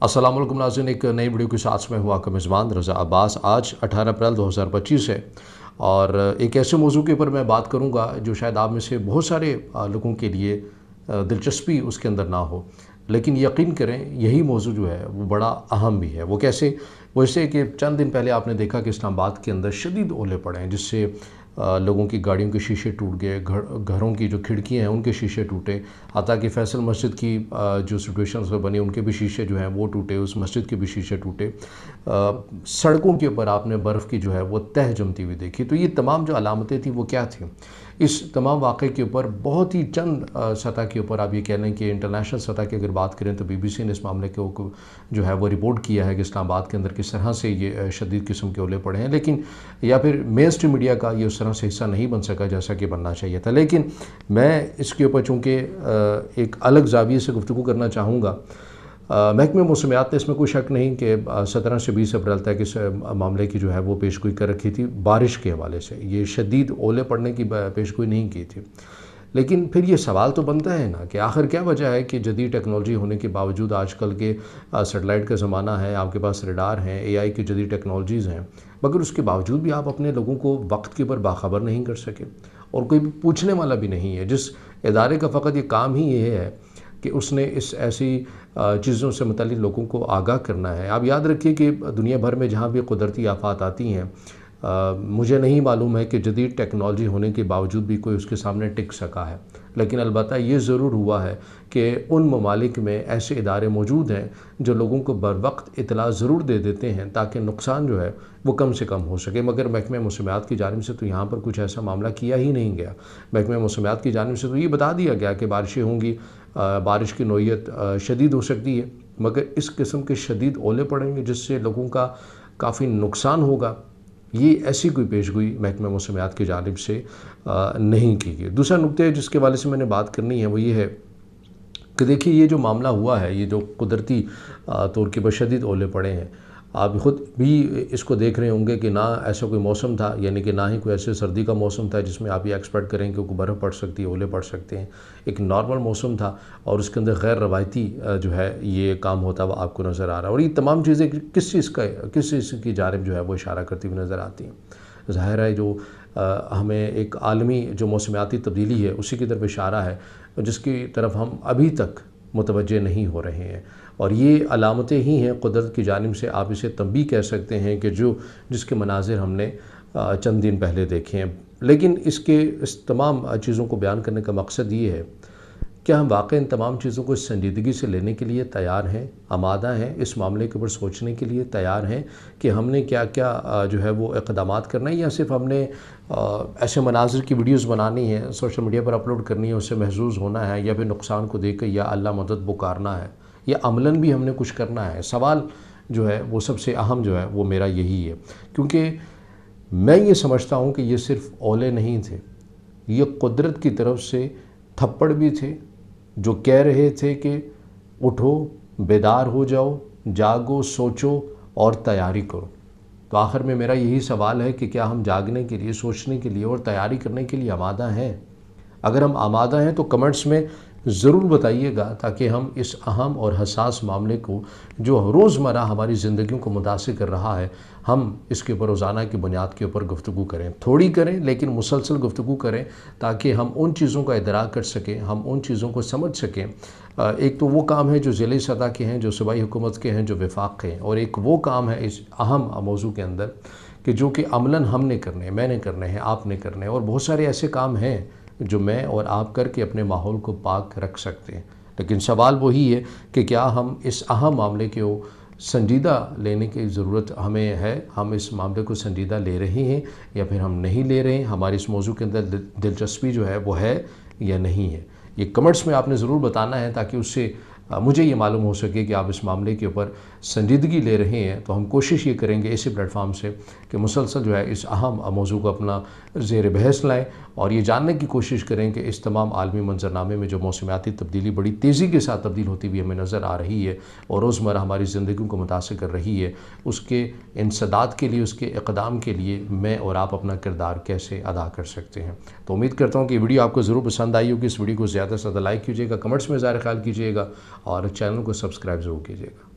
अस्सलाम वालेकुम नाज़रीन, एक नई वीडियो के साथ में हुआ का मेज़बान रज़ा अब्बास। आज 18 अप्रैल 2025 है और एक ऐसे मौजू के ऊपर मैं बात करूंगा जो शायद आप में से बहुत सारे लोगों के लिए दिलचस्पी उसके अंदर ना हो, लेकिन यकीन करें यही मौजू जो है वो बड़ा अहम भी है। वो कैसे? वो इससे कि चंद दिन पहले आपने देखा कि इस्लामाबाद के अंदर शदीद ओले पड़े हैं, जिससे लोगों की गाड़ियों के शीशे टूट गए, घरों की जो खिड़कियां हैं उनके शीशे टूटे। हत्ता कि फैसल मस्जिद की जो सिचुएशंस बनी उनके भी शीशे जो हैं वो टूटे, उस मस्जिद के भी शीशे टूटे। सड़कों के ऊपर आपने बर्फ़ की जो है वो तह जमती हुई देखी। तो ये तमाम जो अलामतें थी वो क्या थी? इस तमाम वाक़े के ऊपर बहुत ही चंद सतह के ऊपर आप ये कह लें कि इंटरनेशनल सतह की अगर बात करें तो BBC ने इस मामले को जो है वो रिपोर्ट किया है कि इस्लामाबाद के अंदर किस तरह से ये शदीद किस्म के ओले पड़े हैं। लेकिन या फिर मेन स्ट्रीम मीडिया का ये उस तरह से हिस्सा नहीं बन सका जैसा कि बनना चाहिए था। लेकिन मैं इसके ऊपर चूँकि एक अलग ज़ाविये से गुफ्तगू करना चाहूँगा। महकमे मौसमियात ने इसमें कोई शक नहीं कि 17 से 20 अप्रैल तक इस मामले की जो है वो पेशगोई कर रखी थी बारिश के हवाले से। ये शदीद ओले पड़ने की पेशगोई नहीं की थी। लेकिन फिर ये सवाल तो बनता है ना कि आखिर क्या वजह है कि जदीद टेक्नोलॉजी होने के बावजूद, आजकल के सेटेलाइट का ज़माना है, आपके पास रडार हैं, AI की जदीद टेक्नोलॉजीज़ हैं, मगर उसके बावजूद भी आप अपने लोगों को वक्त के ऊपर बाखबर नहीं कर सके और कोई पूछने वाला भी नहीं है। जिस इदारे का फ़कत ये काम ही ये है कि उसने इस ऐसी चीज़ों से मुताल्लिक़ लोगों को आगाह करना है। आप याद रखिए कि दुनिया भर में जहाँ भी कुदरती आफ़ात आती हैं, मुझे नहीं मालूम है कि जदीद टेक्नोलॉजी होने के बावजूद भी कोई उसके सामने टिक सका है। लेकिन अलबत्ता ये ज़रूर हुआ है कि उन ममालिक में ऐसे इदारे मौजूद हैं जो लोगों को बरवक्त इतला ज़रूर दे देते हैं ताकि नुकसान जो है वो कम से कम हो सके। मगर महकमे मौसमियात की जानिब से तो यहाँ पर कुछ ऐसा मामला किया ही नहीं गया। महकमे मौसमियात की जानिब से तो ये बता दिया गया कि बारिशें होंगी, बारिश की नौइयत शदीद हो सकती है, मगर इस किस्म के शदीद ओले पड़ेंगे जिससे लोगों का काफ़ी नुकसान होगा, ये ऐसी कोई पेशगोई महकमा मौसमियात की जानिब से नहीं की गई। दूसरा नुक्ता जिसके वाले से मैंने बात करनी है वो ये है कि देखिए ये जो मामला हुआ है, ये जो कुदरती तौर के बशदीद ओले पड़े हैं, आप ख़ुद भी इसको देख रहे होंगे कि ना ऐसा कोई मौसम था, यानी कि ना ही कोई ऐसे सर्दी का मौसम था जिसमें आप ये एक्सपेक्ट करें कि कोई बर्फ़ पड़ सकती है, ओले पड़ सकते हैं। एक नॉर्मल मौसम था और उसके अंदर गैर रवायती जो है ये काम होता हुआ आपको नज़र आ रहा है। और ये तमाम चीज़ें किस चीज़ की जानिब जो है वो इशारा करती हुई नज़र आती हैं। ज़ाहिर है जो हमें एक आलमी जो मौसमियाती तब्दीली है उसी की तरफ इशारा है, जिसकी तरफ हम अभी तक मुतवज्जे नहीं हो रहे हैं। और ये अलामतें ही हैं कुदरत की जानिब से, आप इसे तब भी कह सकते हैं कि जिसके मनाज़िर हमने चंद दिन पहले देखे हैं। लेकिन इस तमाम चीज़ों को बयान करने का मकसद ये है क्या हम वाकई इन तमाम चीज़ों को संजीदगी से लेने के लिए तैयार हैं, आमादा हैं, इस मामले के ऊपर सोचने के लिए तैयार हैं कि हमने क्या क्या जो है वो इक़दामात करना है, या सिर्फ हमने ऐसे मनाज़िर की वीडियोज़ बनानी है, सोशल मीडिया पर अपलोड करनी है, उससे महजूज़ होना है, या फिर नुकसान को देख कर या अल्लाह मदद पुकारना है, या अमलन भी हमने कुछ करना है। सवाल जो है वो सबसे अहम जो है वो मेरा यही है, क्योंकि मैं ये समझता हूँ कि ये सिर्फ ओले नहीं थे, ये कुदरत की तरफ से थप्पड़ भी थे जो कह रहे थे कि उठो, बेदार हो जाओ, जागो, सोचो और तैयारी करो। तो आखिर में मेरा यही सवाल है कि क्या हम जागने के लिए, सोचने के लिए और तैयारी करने के लिए आमादा हैं? अगर हम आमादा हैं तो कमेंट्स में ज़रूर बताइएगा, ताकि हम इस अहम और हसास मामले को जो रोज़मर्रा हमारी ज़िंदगियों को मुतासिर कर रहा है, हम इसके ऊपर रोज़ाना की बुनियाद के ऊपर गुफ्तगू करें। थोड़ी करें लेकिन मुसलसल गुफ्तगू करें, ताकि हम उन चीज़ों का इदराक कर सकें, हम उन चीज़ों को समझ सकें। एक तो वो काम है जो ज़िले सतह के हैं, जो सूबाई हुकूमत के हैं, जो वफाक के हैं, और एक वो काम है इस अहम मौजू के अंदर कि जो कि अमलन हमने करने हैं, मैंने करने हैं, आपने करने हैं। और बहुत सारे ऐसे काम हैं जो मैं और आप करके अपने माहौल को पाक रख सकते हैं। लेकिन सवाल वही है कि क्या हम इस अहम मामले को संजीदा लेने की ज़रूरत हमें है, हम इस मामले को संजीदा ले रहे हैं या फिर हम नहीं ले रहे हैं, हमारी इस मौजू के अंदर दिलचस्पी जो है वो है या नहीं है। ये कमेंट्स में आपने ज़रूर बताना है, ताकि उससे मुझे ये मालूम हो सके कि आप इस मामले के ऊपर संजीदगी ले रहे हैं। तो हम कोशिश ये करेंगे इसी प्लेटफॉर्म से कि मुसलसल जो है इस अहम मौजू को अपना ज़ेर बहस लाएँ और ये जानने की कोशिश करें कि इस तमाम आलमी मंजरनामे में जो मौसमियाती तब्दीली बड़ी तेज़ी के साथ तब्दील होती हुई हमें नज़र आ रही है और रोज़मर्रा हमारी ज़िंदगी को मुतासिर कर रही है, उसके इंसदाद के लिए, उसके इक़दाम के लिए मैं और आप अपना किरदार कैसे अदा कर सकते हैं। तो उम्मीद करता हूँ कि वीडियो आपको ज़रूर पसंद आई होगी। इस वीडियो को ज़्यादा से ज़्यादा लाइक कीजिएगा, कमेंट्स में ज़ाहिर ख्याल कीजिएगा और चैनल को सब्सक्राइब ज़रूर कीजिएगा।